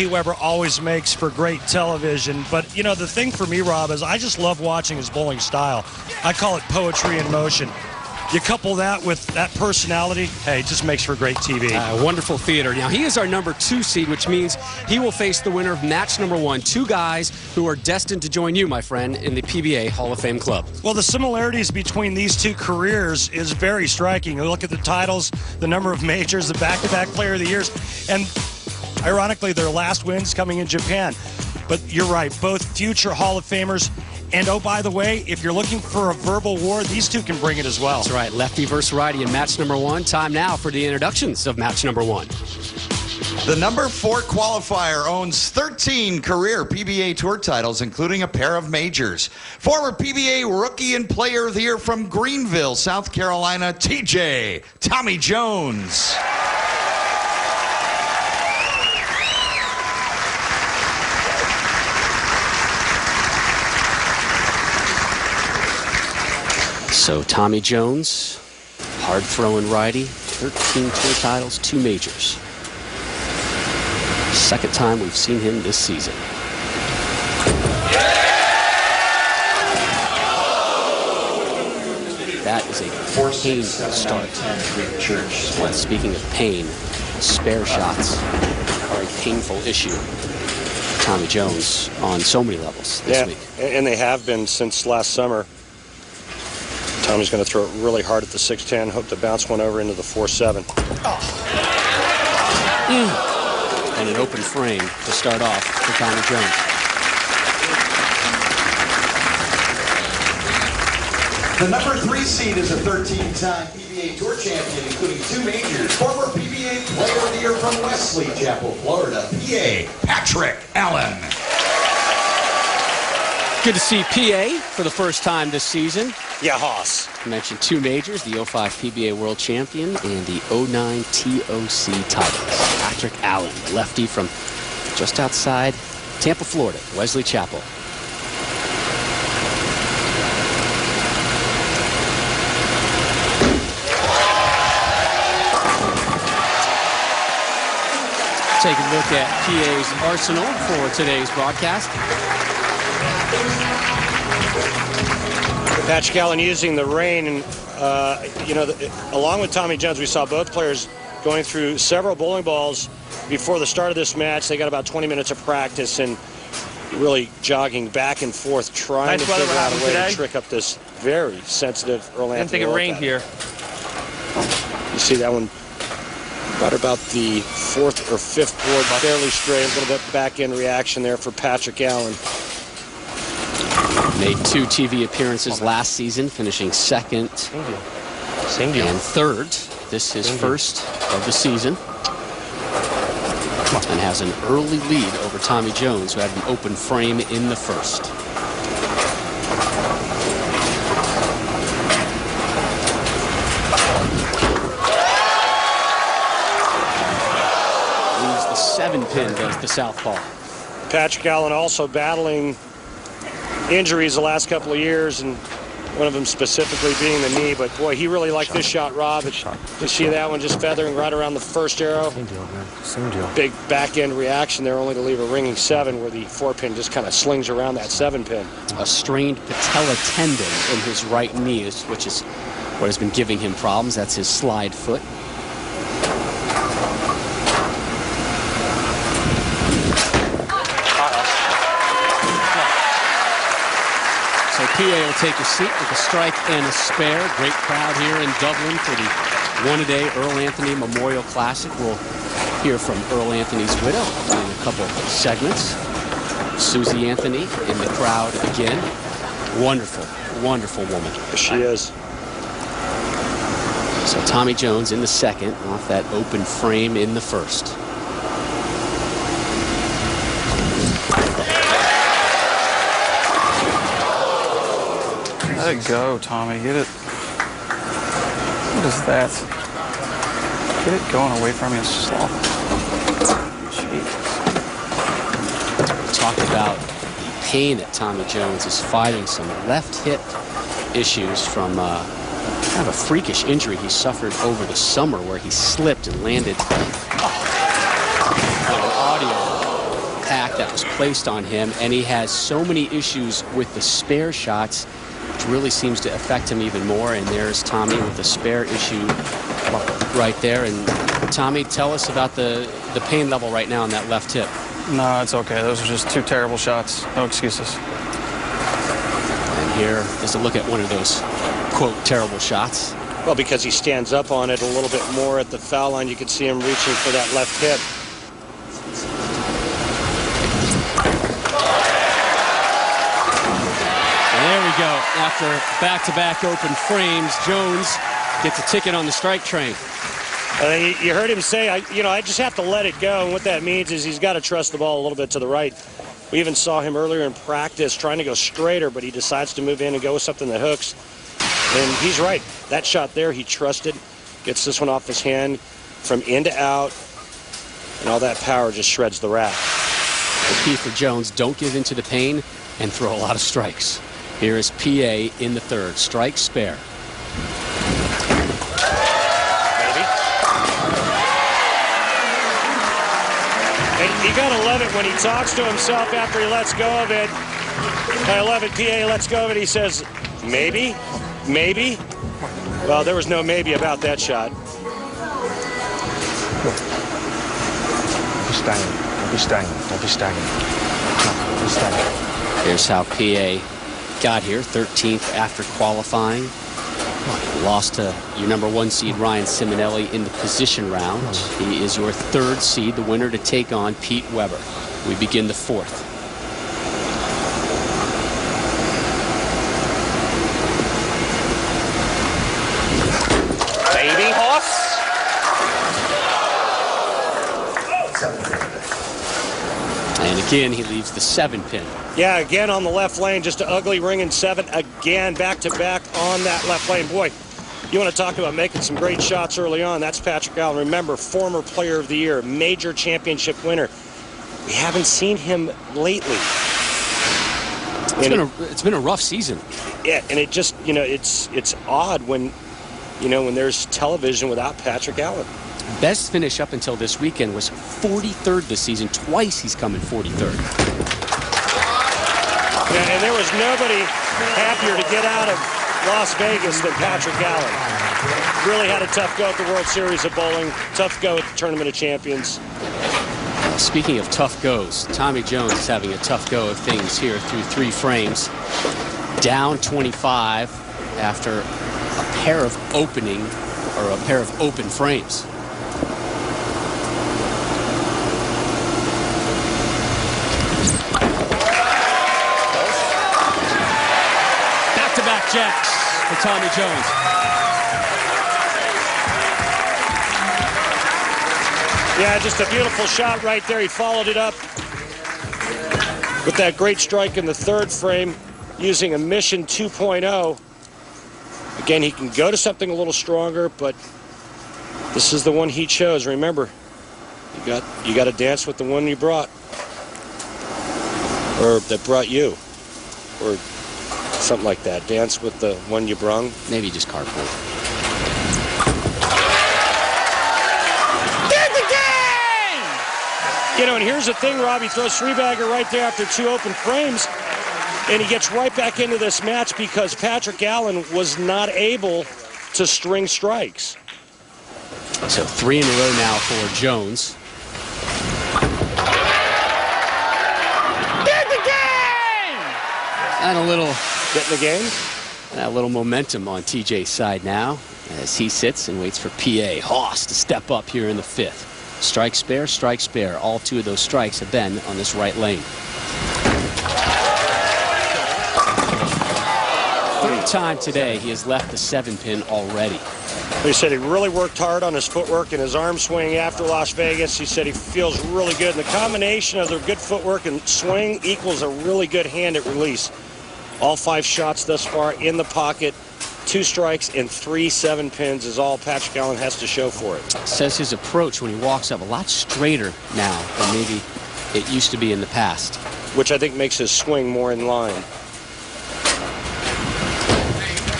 Pete Weber always makes for great television. But, you know, the thing for me, Rob, is I just love watching his bowling style. I call it poetry in motion. You couple that with that personality, hey, it just makes for great TV. Wonderful theater. Now, he is our number 2 seed, which means he will face the winner of match number 1. 2 guys who are destined to join you, my friend, in the PBA Hall of Fame club. Well, the similarities between these 2 careers is very striking. You look at the titles, the number of majors, the back-to-back player of the years, and ironically, their last wins coming in Japan. But you're right, both future Hall of Famers. And, oh, by the way, if you're looking for a verbal war, these 2 can bring it as well. That's right. Lefty versus righty in match number 1. Time now for the introductions of match number 1. The number 4 qualifier owns 13 career PBA Tour titles, including a pair of majors. Former PBA Rookie and Player of the Year from Greenville, South Carolina, TJ Tommy Jones. So Tommy Jones, hard-throwing righty, 13 tour titles, 2 majors. Second time we've seen him this season. That is a painful start. Well, speaking of pain, spare shots are a painful issue. Tommy Jones on so many levels this week. And they have been since last summer. Tommy's going to throw it really hard at the 6-10, hope to bounce one over into the 4-7. And an open frame to start off for Tommy Jones. The number 3 seed is a 13-time PBA Tour champion, including 2 majors. Former PBA Player of the Year from Wesley Chapel, Florida, PA, Patrick Allen. Good to see PA for the first time this season. Yeah, Hoss. I mentioned 2 majors, the 05 PBA World Champion and the 09 TOC titles. Patrick Allen, lefty from just outside Tampa, Florida, Wesley Chapel. Take a look at PA's arsenal for today's broadcast. Patrick Allen using the rain, and you know, along with Tommy Jones, we saw both players going through several bowling balls before the start of this match. They got about 20 minutes of practice and really jogging back and forth, trying to figure out a way to trick up this very sensitive Earl Anthony. Didn't think it rained here. You see that one right about the 4th or 5th board, fairly straight, a little bit back-end reaction there for Patrick Allen. Made 2 TV appearances last season, finishing 2nd Same deal. and 3rd. This is first of the season. And has an early lead over Tommy Jones, who had an open frame in the first. Leaves the 7-pin, does the southpaw. Patrick Allen also battling injuries the last couple of years, and one of them specifically being the knee. But boy, he really liked this shot, Rob. You see that one just feathering right around the first arrow. Same deal, man. Same deal. Big back end reaction there, only to leave a ringing 7 where the 4-pin just kind of slings around that 7-pin. A strained patella tendon in his right knee, which is what has been giving him problems. That's his slide foot. So PA will take a seat with a strike and a spare. Great crowd here in Dublin for the one-a-day Earl Anthony Memorial Classic. We'll hear from Earl Anthony's widow in a couple of segments. Susie Anthony in the crowd again. Wonderful, wonderful woman. She is. So Tommy Jones in the second off that open frame in the first. Let it go, Tommy. Get it. What is that? Get it going away from you. Slow. Talk about pain that Tommy Jones is fighting, some left hip issues from kind of a freakish injury he suffered over the summer where he slipped and landed on an audio that was placed on him, and he has so many issues with the spare shots, which really seems to affect him even more. And there's Tommy with the spare issue right there. And Tommy, tell us about the pain level right now on that left hip. No, it's okay. Those are just 2 terrible shots. No excuses. And here is a look at one of those, quote, terrible shots. Well, because he stands up on it a little bit more at the foul line, you can see him reaching for that left hip. There we go. After back-to-back open frames, Jones gets a ticket on the strike train. You heard him say, I just have to let it go. And what that means is he's got to trust the ball a little bit to the right. We even saw him earlier in practice trying to go straighter, but he decides to move in and go with something that hooks. And he's right. That shot there, he trusted. Gets this one off his hand from in to out. And all that power just shreds the rack. The key for Jones, don't give in to the pain and throw a lot of strikes. Here is PA in the third. Strike spare. And you gotta love it when he talks to himself after he lets go of it. I love it. PA lets go of it. He says, maybe, maybe. Well, there was no maybe about that shot. Don't be stagnant. Don't be stagnant. Don't be stagnant. Here's how PA got here, 13th after qualifying. Lost to your #1 seed Ryan Simonelli in the position round. He is your 3rd seed, the winner to take on Pete Weber. We begin the 4th. Baby horse. And again, he leaves the 7-pin. Yeah, again on the left lane, just an ugly ring and 7 again, back-to-back on that left lane. Boy, you want to talk about making some great shots early on. That's Patrick Allen. Remember, former player of the year, major championship winner. We haven't seen him lately. It's been a rough season. Yeah, and it just, it's odd when, when there's television without Patrick Allen. Best finish up until this weekend was 43rd this season. Twice he's come in 43rd. Yeah, and there was nobody happier to get out of Las Vegas than Patrick Allen. Really had a tough go at the World Series of Bowling, tough go at the Tournament of Champions. Speaking of tough goes, Tommy Jones is having a tough go of things here through 3 frames. Down 25 after a pair of open frames. Back-to-back jacks for Tommy Jones. Yeah, just a beautiful shot right there. He followed it up with that great strike in the 3rd frame using a Mission 2.0. Again, he can go to something a little stronger, but this is the one he chose. Remember, you got to dance with the one you brought, or that brought you, or something like that. Dance with the one you brung. Maybe just carpool. And here's the thing, Rob. He throws 3-bagger right there after 2 open frames, and he gets right back into this match because Patrick Allen was not able to string strikes. So 3 in a row now for Jones. Get the game! And a little... Get in the game? And a little momentum on TJ's side now as he sits and waits for PA Haas to step up here in the 5th. Strike spare, strike spare. All 2 of those strikes have been on this right lane. 3rd time today he has left the 7-pin already. He said he really worked hard on his footwork and his arm swing after Las Vegas. He said he feels really good. And the combination of their good footwork and swing equals a really good hand at release. All 5 shots thus far in the pocket. 2 strikes and 3 7-pins is all Patrick Allen has to show for it. Says his approach when he walks up a lot straighter now than maybe it used to be in the past. Which I think makes his swing more in line.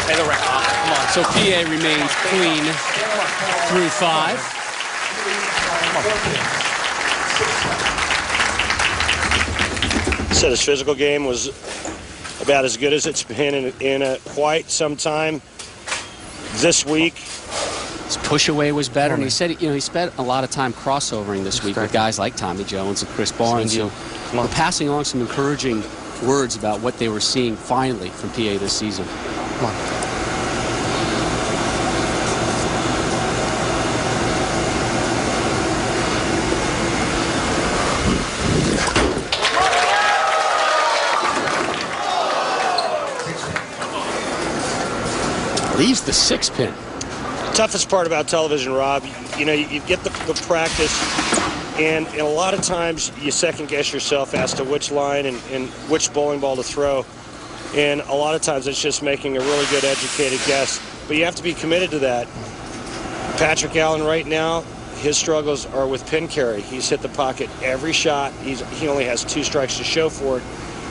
Hey, the ref. Come on. So PA remains clean through 5. Said his physical game was about as good as it's been in quite some time. This week, his push away was better, and he said, he spent a lot of time crossovering this week with guys like Tommy Jones and Chris Barnes. We're passing along some encouraging words about what they were seeing finally from PA this season. Come on. Leaves the 6-pin. Toughest part about television, Rob, you get the practice, and a lot of times you second guess yourself as to which line and which bowling ball to throw. And a lot of times it's just making a really good educated guess. But you have to be committed to that. Patrick Allen right now, his struggles are with pin carry. He's hit the pocket every shot. He only has 2 strikes to show for it.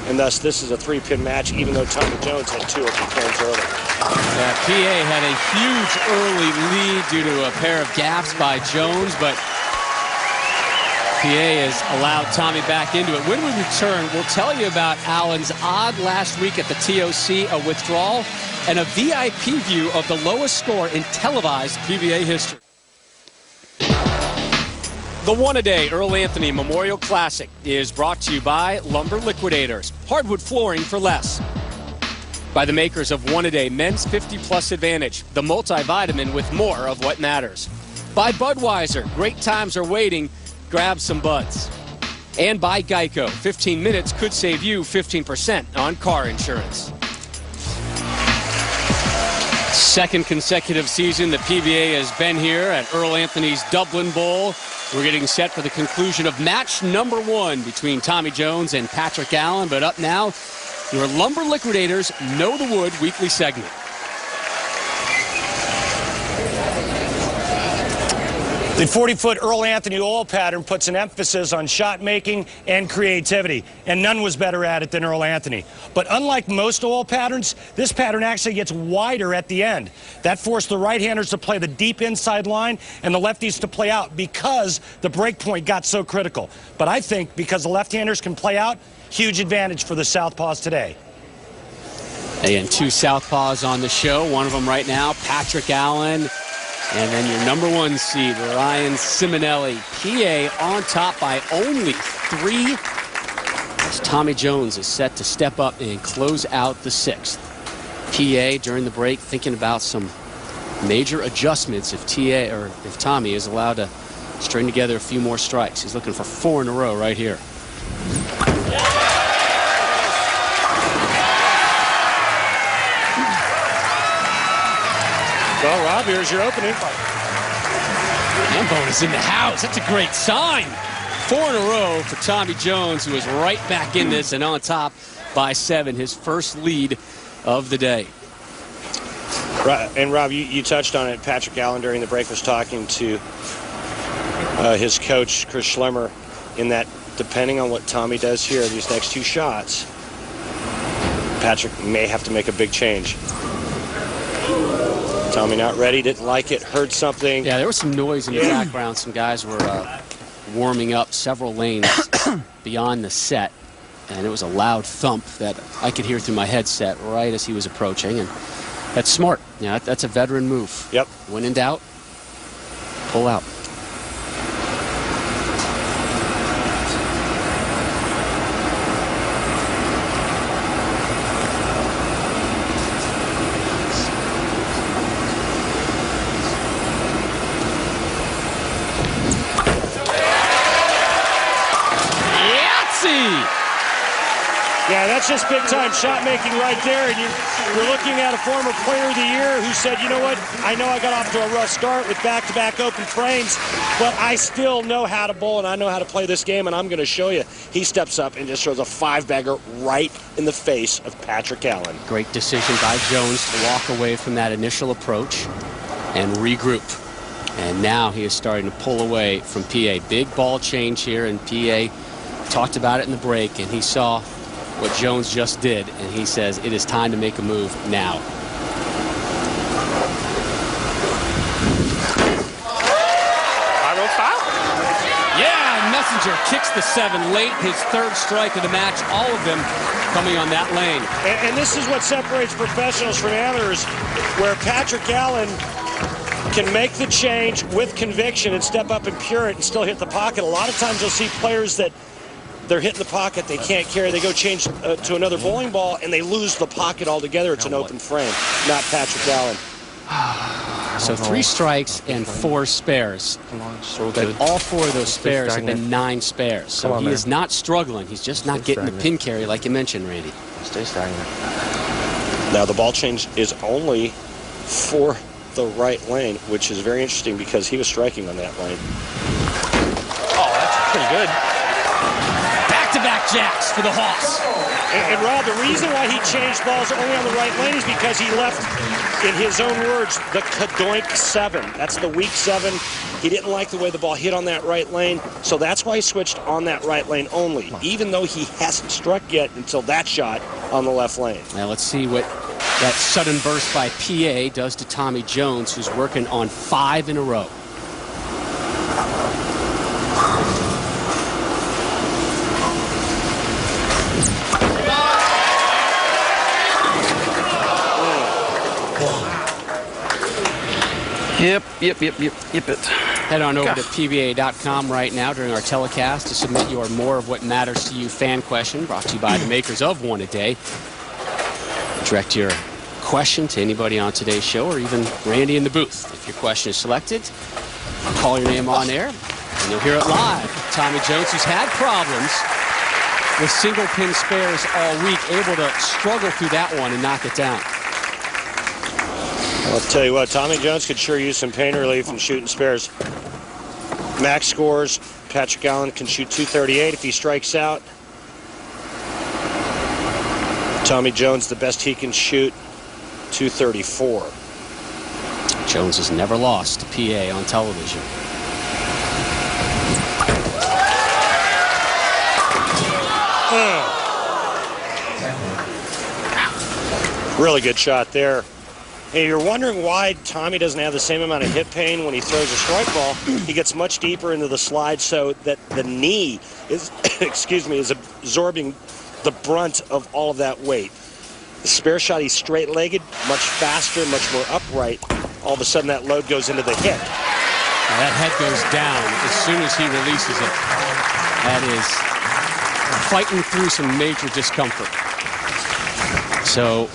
And thus this is a 3-pin match, even though Tommy Jones had 2 open pins early. Yeah, PA had a huge early lead due to a pair of gaffes by Jones, but PA has allowed Tommy back into it. When we return, we'll tell you about Allen's odd last week at the TOC, a withdrawal, and a VIP view of the lowest score in televised PBA history. The one-a-day Earl Anthony Memorial Classic is brought to you by Lumber Liquidators. Hardwood flooring for less. By the makers of one-a-day Men's 50-Plus Advantage, the multivitamin with more of what matters. By Budweiser, great times are waiting. Grab some buds. And by Geico, 15 minutes could save you 15% on car insurance. Second consecutive season the PBA has been here at Earl Anthony's Dublin Bowl. We're getting set for the conclusion of match number 1 between Tommy Jones and Patrick Allen. But up now, your Lumber Liquidators Know the Wood weekly segment. The 40-foot Earl Anthony oil pattern puts an emphasis on shot making and creativity, and none was better at it than Earl Anthony. But unlike most oil patterns, this pattern actually gets wider at the end. That forced the right-handers to play the deep inside line and the lefties to play out because the break point got so critical. But I think because the left-handers can play out, huge advantage for the Southpaws today. And 2 Southpaws on the show, one of them right now, Patrick Allen. And then your number 1 seed, Ryan Simonelli. PA on top by only 3. As Tommy Jones is set to step up and close out the 6th. PA during the break thinking about some major adjustments if Tommy is allowed to string together a few more strikes. He's looking for 4 in a row right here. Well, Rob, here's your opening. Gambone is in the house. That's a great sign. 4 in a row for Tommy Jones, who is right back in this and on top by 7. His first lead of the day. And, Rob, you touched on it. Patrick Allen during the break was talking to his coach, Chris Schlemmer, in that depending on what Tommy does here, these next 2 shots, Patrick may have to make a big change. Tommy not ready, didn't like it, heard something. Yeah, there was some noise in the background. Some guys were warming up several lanes beyond the set, and it was a loud thump that I could hear through my headset right as he was approaching, and that's smart. Yeah, that's a veteran move. Yep. When in doubt, pull out. Yeah, that's just big-time shot-making right there. And you're looking at a former player of the year who said, you know what, I know I got off to a rough start with back-to-back open frames, but I still know how to bowl and I know how to play this game, and I'm going to show you. He steps up and just throws a 5-bagger right in the face of Patrick Allen. Great decision by Jones to walk away from that initial approach and regroup. And now he is starting to pull away from PA. Big ball change here, and PA talked about it in the break, and he saw what Jones just did, and he says it is time to make a move now. Yeah, Challenger kicks the 7 late, his 3rd strike of the match, all of them coming on that lane. And this is what separates professionals from amateurs, where Patrick Allen can make the change with conviction and step up and pure it and still hit the pocket. A lot of times you'll see players that they're hitting the pocket, they can't carry, they go change to another bowling ball, and they lose the pocket altogether. It's an open frame, not Patrick Allen. So 3 strikes and 4 spares. But all 4 of those spares have been 9 spares. So he is not struggling. He's just not getting the pin carry like you mentioned, Randy. Stay stagnant. Now the ball change is only for the right lane, which is very interesting because he was striking on that lane. Oh, that's pretty good. Back-to-back jacks for the Hawks. And Rob, the reason why he changed balls only on the right lane is because he left, in his own words, the kadoink 7. That's the weak 7. He didn't like the way the ball hit on that right lane, so that's why he switched on that right lane only, even though he hasn't struck yet until that shot on the left lane. Now let's see what that sudden burst by PA does to Tommy Jones, who's working on 5 in a row. Yep it. Head on over to PBA.com right now during our telecast to submit your More of What Matters to You fan question, brought to you by the makers of One a Day. Direct your question to anybody on today's show or even Randy in the booth. If your question is selected, call your name on air and you'll hear it live. Tommy Jones, who's had problems with single pin spares all week, able to struggle through that one and knock it down. I'll tell you what, Tommy Jones could sure use some pain relief from shooting spares. Max scores, Patrick Allen can shoot 238 if he strikes out. Tommy Jones, the best he can shoot, 234. Jones has never lost to PA on television. Really good shot there. Hey, you're wondering why Tommy doesn't have the same amount of hip pain when he throws a strike ball. He gets much deeper into the slide so that the knee is, is absorbing the brunt of all of that weight. The spare shot, he's straight-legged, much faster, much more upright. All of a sudden, that load goes into the hip. Now that head goes down as soon as he releases it. That is fighting through some major discomfort. So,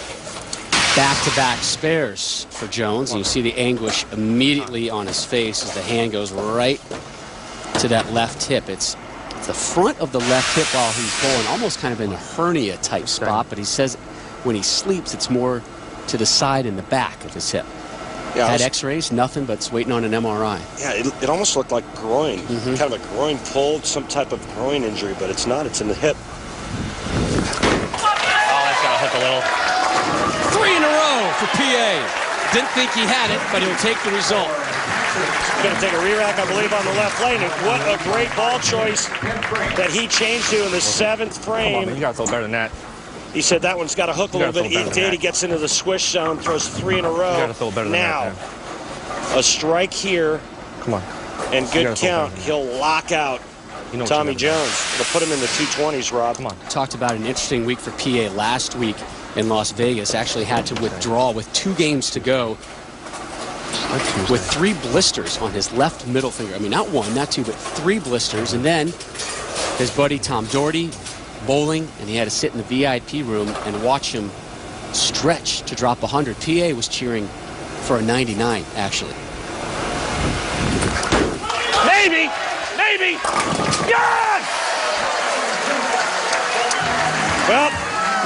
back-to-back spares for Jones. And you see the anguish immediately on his face as the hand goes right to that left hip. It's the front of the left hip while he's bowling, almost kind of in a hernia-type spot, but he says when he sleeps, it's more to the side and the back of his hip. Yeah, had x-rays, nothing, but it's waiting on an MRI. Yeah, it almost looked like groin, kind of a groin pull, some type of groin injury, but it's not. It's in the hip. Oh, that's got to hook a little. 3 in a row for PA. Didn't think he had it, but he'll take the result. He's going to take a re-rack, I believe, on the left lane. And what a great ball choice that he changed to in the 7th frame. Come on, man, you got to throw better than that. He said that one's got to hook a little bit. He did. He gets into the swish zone, throws 3 in a row. You got to throw better than now, that, a strike here. Come on. And good count. He'll lock out Tommy Jones. It'll put him in the 220s, Rob. Come on. Talked about an interesting week for PA last week in Las Vegas. Actually had to withdraw with 2 games to go with 3 blisters on his left middle finger. I mean, not 1, not 2, but 3 blisters. And then his buddy Tom Doherty bowling, and he had to sit in the VIP room and watch him stretch to drop 100. PA was cheering for a 99, actually. Maybe! Maybe! Yes! Well,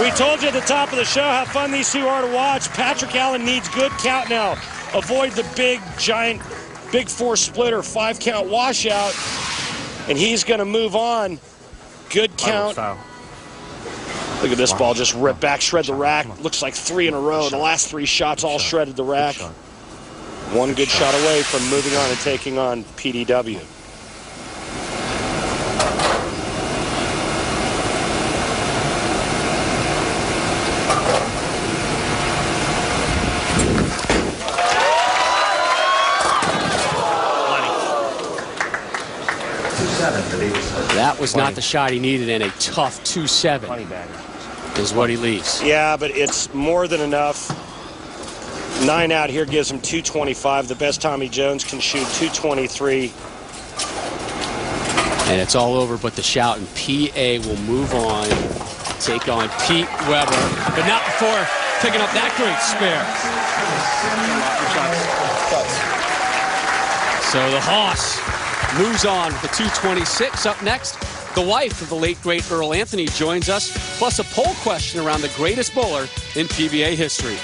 we told you at the top of the show how fun these two are to watch. Patrick Allen needs good count now. Avoid the big, giant, big 4 splitter, 5 count washout, and he's going to move on. Good count. Look at this ball just rip back, shred the rack. Looks like 3 in a row. The last 3 shots all shredded the rack. 1 good shot away from moving on and taking on PDW. That was not the shot he needed, and a tough 2-7 is what he leaves. Yeah, but it's more than enough. 9 out here gives him 225. The best Tommy Jones can shoot 223. And it's all over but the shout, and PA will move on, take on Pete Weber, but not before picking up that great spare. So the Hoss moves on with the 226. Up next, the wife of the late, great Earl Anthony joins us, plus a poll question around the greatest bowler in PBA history.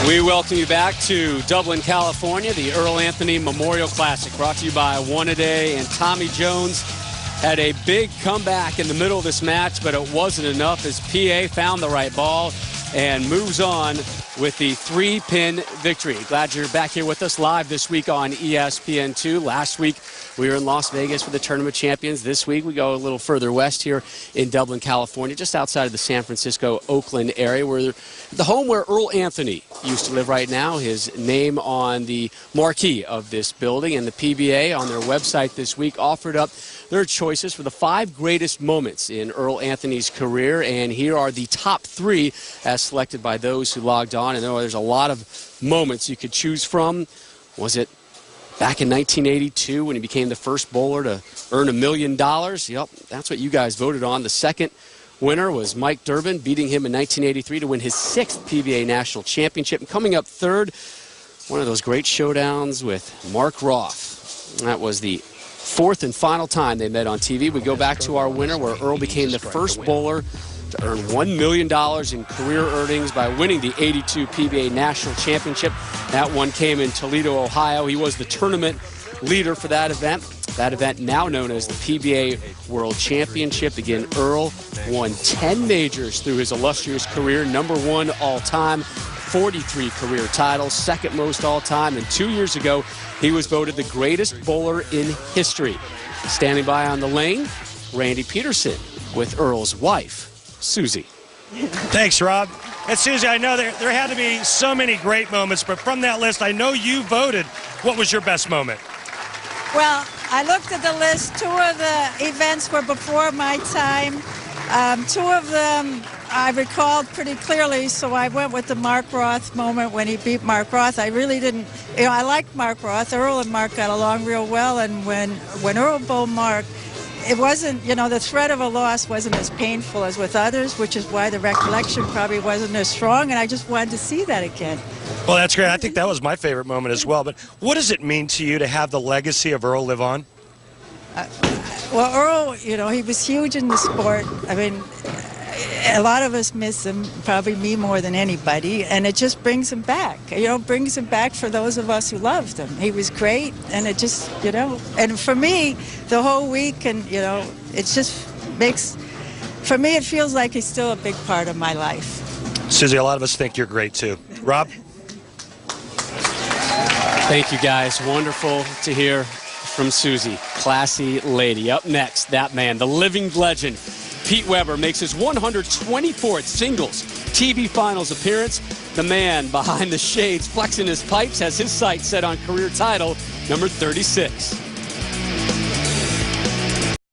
We welcome you back to Dublin, California, the Earl Anthony Memorial Classic, brought to you by One A Day. And Tommy Jones had a big comeback in the middle of this match, but it wasn't enough as PA found the right ball and moves on with the 3-pin victory. Glad you're back here with us live this week on ESPN2. Last week, we were in Las Vegas for the Tournament Champions. This week, we go a little further west here in Dublin, California, just outside of the San Francisco, Oakland area, where the home where Earl Anthony used to live right now. His name on the marquee of this building, and the PBA on their website this week offered up their choices for the 5 greatest moments in Earl Anthony's career, and here are the top 3 as selected by those who logged on. And there's a lot of moments you could choose from. Was it back in 1982 when he became the first bowler to earn $1 million? Yep, that's what you guys voted on. The second winner was Mike Durbin, beating him in 1983 to win his 6th PBA National Championship. And coming up third, one of those great showdowns with Mark Roth. That was the 4th and final time they met on TV. We go back to our winner, where Earl became the first bowler to earn $1 million in career earnings by winning the 82 PBA National Championship. That one came in Toledo, Ohio. He was the tournament leader for that event. That event now known as the PBA World Championship. Again, Earl won 10 majors through his illustrious career. #1 all-time, 43 career titles, second most all-time. And 2 years ago, he was voted the greatest bowler in history. Standing by on the lane, Randy Peterson with Earl's wife, Susie. Thanks, Rob. And Susie, I know there had to be so many great moments, but from that list, I know you voted. What was your best moment? Well, I looked at the list. 2 of the events were before my time. 2 of them I recalled pretty clearly, so I went with the Mark Roth moment when he beat Mark Roth. I really didn't, I liked Mark Roth. Earl and Mark got along real well, and when Earl bowled Mark, it wasn't, the threat of a loss wasn't as painful as with others, which is why the recollection probably wasn't as strong, and I just wanted to see that again. Well, that's great. I think that was my favorite moment as well. But what does it mean to you to have the legacy of Earl live on? Well, Earl, he was huge in the sport. I mean, a lot of us miss him, probably me more than anybody, and it just brings him back. Brings him back for those of us who loved him. He was great, and it just, and for me, the whole week, and, it just makes, for me, it feels like he's still a big part of my life. Susie, a lot of us think you're great, too. Rob? Thank you, guys. Wonderful to hear from Susie. Classy lady. Up next, that man, the living legend, Pete Weber, makes his 124th singles TV Finals appearance. The man behind the shades, flexing his pipes, has his sights set on career title number 36.